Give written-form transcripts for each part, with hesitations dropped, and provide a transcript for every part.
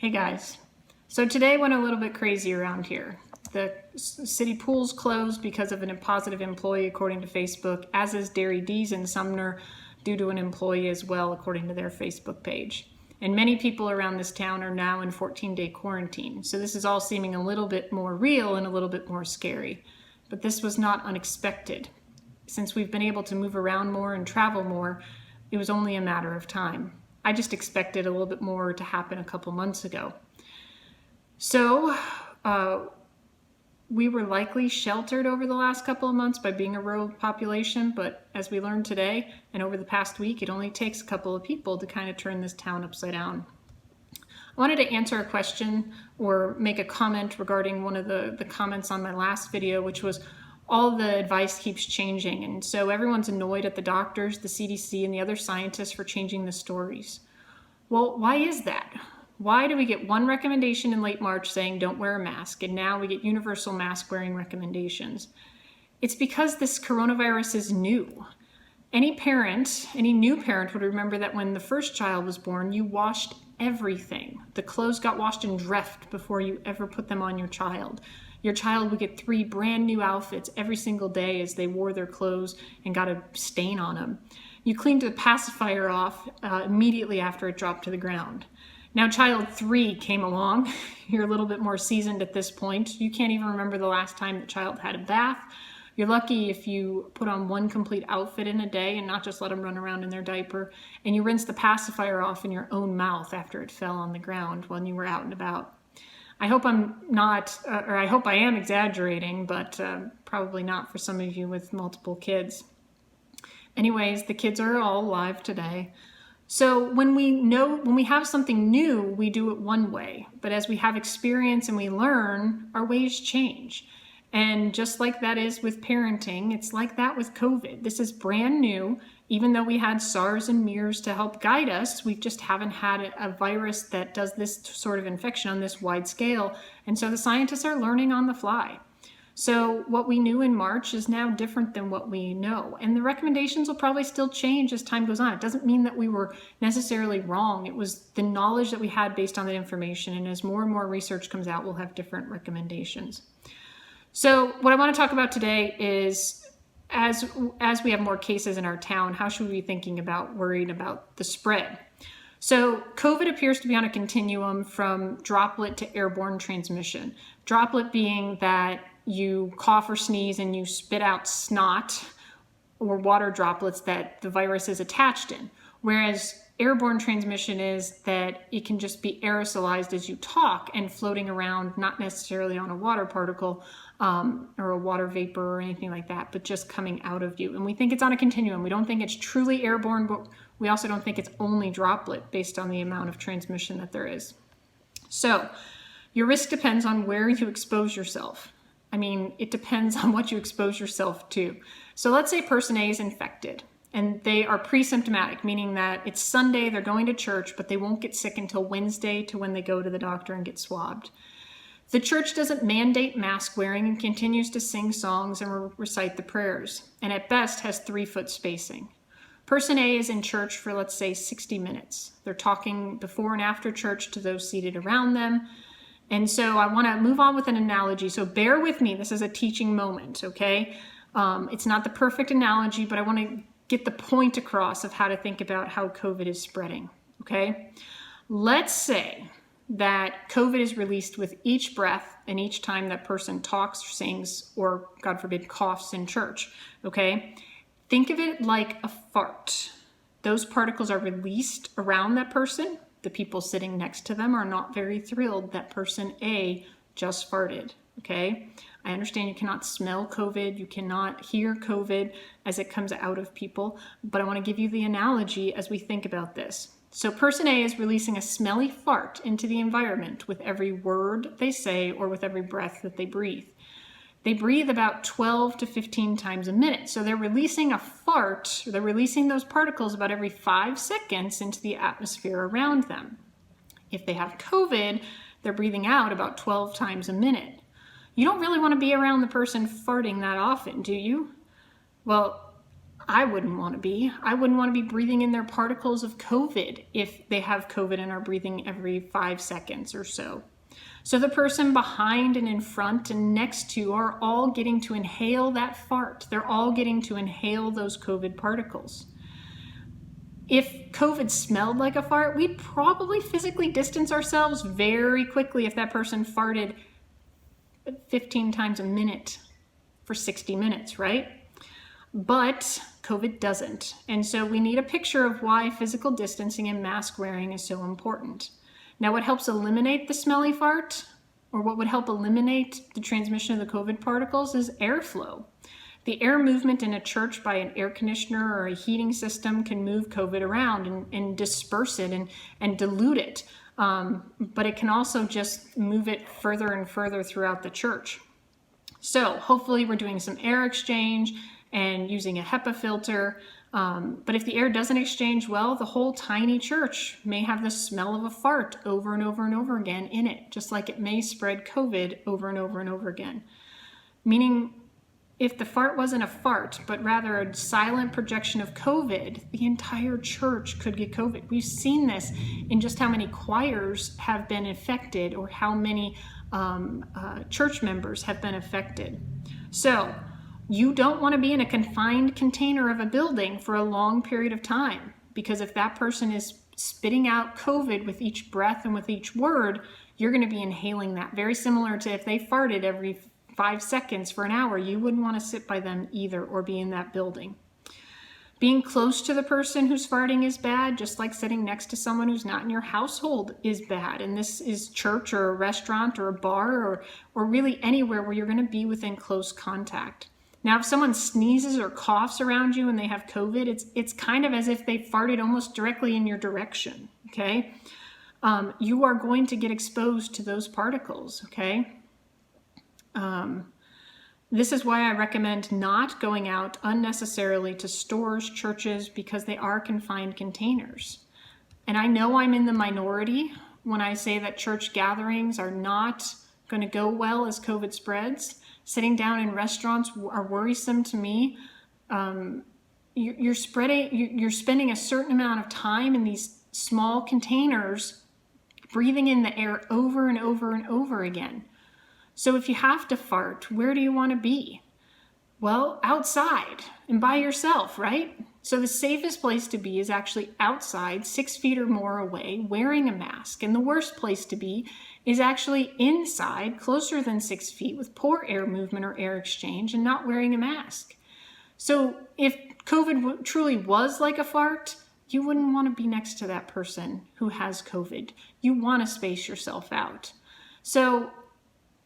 Hey guys, so today went a little bit crazy around here. The city pool's closed because of an positive employee according to Facebook, as is Dairy D's in Sumner due to an employee as well according to their Facebook page. And many people around this town are now in 14-day quarantine. So this is all seeming a little bit more real and a little bit more scary. But this was not unexpected. Since we've been able to move around more and travel more, it was only a matter of time. I just expected a little bit more to happen a couple months ago. So we were likely sheltered over the last couple of months by being a rural population, but as we learned today and over the past week, it only takes a couple of people to kind of turn this town upside down. I wanted to answer a question or make a comment regarding one of the comments on my last video, which was all the advice keeps changing. And so everyone's annoyed at the doctors, the CDC, and the other scientists for changing the stories. Well, why is that? Why do we get one recommendation in late March saying don't wear a mask, and now we get universal mask wearing recommendations? It's because this coronavirus is new. Any new parent would remember that when the first child was born, you washed everything. The clothes got washed and dressed before you ever put them on your child. Your child would get 3 brand new outfits every single day as they wore their clothes and got a stain on them. You cleaned the pacifier off immediately after it dropped to the ground. Now child 3 came along. You're a little bit more seasoned at this point. You can't even remember the last time the child had a bath. You're lucky if you put on one complete outfit in a day and not just let them run around in their diaper. And you rinse the pacifier off in your own mouth after it fell on the ground when you were out and about. I hope I'm not, or I hope I am exaggerating, but probably not for some of you with multiple kids. Anyways, the kids are all alive today. So when we have something new, we do it one way. But as we have experience and we learn, our ways change. And just like that is with parenting, it's like that with COVID. This is brand new. Even though we had SARS and MERS to help guide us, we just haven't had a virus that does this sort of infection on this wide scale. And so the scientists are learning on the fly. So what we knew in March is now different than what we know. And the recommendations will probably still change as time goes on. It doesn't mean that we were necessarily wrong. It was the knowledge that we had based on that information. And as more and more research comes out, we'll have different recommendations. So what I want to talk about today is as we have more cases in our town, how should we be thinking about worrying about the spread? So COVID appears to be on a continuum from droplet to airborne transmission. Droplet being that you cough or sneeze and you spit out snot or water droplets that the virus is attached in. Whereas airborne transmission is that it can just be aerosolized as you talk and floating around, not necessarily on a water particle or a water vapor or anything like that, but just coming out of you. And we think it's on a continuum. We don't think it's truly airborne, but we also don't think it's only droplet based on the amount of transmission that there is. So your risk depends on where you expose yourself. I mean, it depends on what you expose yourself to. So let's say person A is infected and they are pre-symptomatic, meaning that it's Sunday, they're going to church, but they won't get sick until Wednesday to when they go to the doctor and get swabbed. The church doesn't mandate mask wearing and continues to sing songs and recite the prayers, and at best has 3-foot spacing. Person A is in church for, let's say, 60 minutes. They're talking before and after church to those seated around them. And so I want to move on with an analogy. So bear with me. This is a teaching moment, okay? It's not the perfect analogy, but I want to get the point across of how to think about how COVID is spreading, okay? Let's say that COVID is released with each breath and each time that person talks or sings or, God forbid, coughs in church, okay? Think of it like a fart. Those particles are released around that person. The people sitting next to them are not very thrilled that person A just farted, okay? I understand you cannot smell COVID, you cannot hear COVID as it comes out of people, but I want to give you the analogy as we think about this. So person A is releasing a smelly fart into the environment with every word they say or with every breath that they breathe. They breathe about 12 to 15 times a minute. So they're releasing a fart, they're releasing those particles about every 5 seconds into the atmosphere around them. If they have COVID, they're breathing out about 12 times a minute. You don't really want to be around the person farting that often, do you? Well, I wouldn't want to be. I wouldn't want to be breathing in their particles of COVID if they have COVID and are breathing every 5 seconds or so. So the person behind and in front and next to are all getting to inhale that fart. They're all getting to inhale those COVID particles. If COVID smelled like a fart, we'd probably physically distance ourselves very quickly if that person farted 15 times a minute for 60 minutes, right? But COVID doesn't. And so we need a picture of why physical distancing and mask wearing is so important. Now, what helps eliminate the smelly fart, or what would help eliminate the transmission of the COVID particles, is airflow. The air movement in a church by an air conditioner or a heating system can move COVID around and disperse it and dilute it. But it can also just move it further and further throughout the church. So hopefully we're doing some air exchange and using a HEPA filter. But if the air doesn't exchange well, the whole tiny church may have the smell of a fart over and over and over again in it, just like it may spread COVID over and over and over again. Meaning, if the fart wasn't a fart, but rather a silent projection of COVID, the entire church could get COVID. We've seen this in just how many choirs have been affected, or how many church members have been affected. So you don't want to be in a confined container of a building for a long period of time, because if that person is spitting out COVID with each breath and with each word, you're going to be inhaling that. Very similar to if they farted every 5 seconds for an hour, you wouldn't want to sit by them either or be in that building. Being close to the person who's farting is bad, just like sitting next to someone who's not in your household is bad. And this is church or a restaurant or a bar or really anywhere where you're going to be within close contact. Now, if someone sneezes or coughs around you and they have COVID, it's kind of as if they farted almost directly in your direction, okay? You are going to get exposed to those particles, okay? This is why I recommend not going out unnecessarily to stores, churches, because they are confined containers. And I know I'm in the minority when I say that church gatherings are not going to go well as COVID spreads. Sitting down in restaurants are worrisome to me. You're spending a certain amount of time in these small containers, breathing in the air over and over and over again. So if you have to fart, where do you want to be? Well, outside and by yourself, right? So the safest place to be is actually outside, 6 feet or more away, wearing a mask. And the worst place to be is actually inside, closer than 6 feet, with poor air movement or air exchange, and not wearing a mask. So if COVID truly was like a fart, you wouldn't want to be next to that person who has COVID. You want to space yourself out. So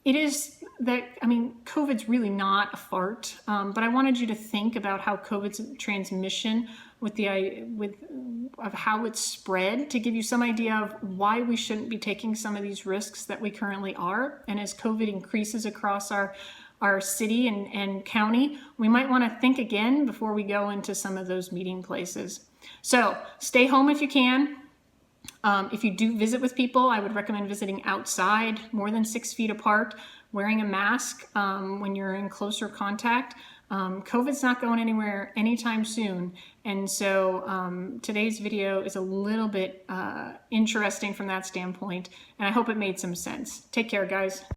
it is that, COVID's really not a fart, but I wanted you to think about how COVID's transmission of how it's spread, to give you some idea of why we shouldn't be taking some of these risks that we currently are. And as COVID increases across our city and county, we might want to think again before we go into some of those meeting places. So stay home if you can. If you do visit with people, I would recommend visiting outside, more than 6 feet apart, wearing a mask when you're in closer contact. COVID's not going anywhere anytime soon. And so today's video is a little bit interesting from that standpoint, and I hope it made some sense. Take care, guys.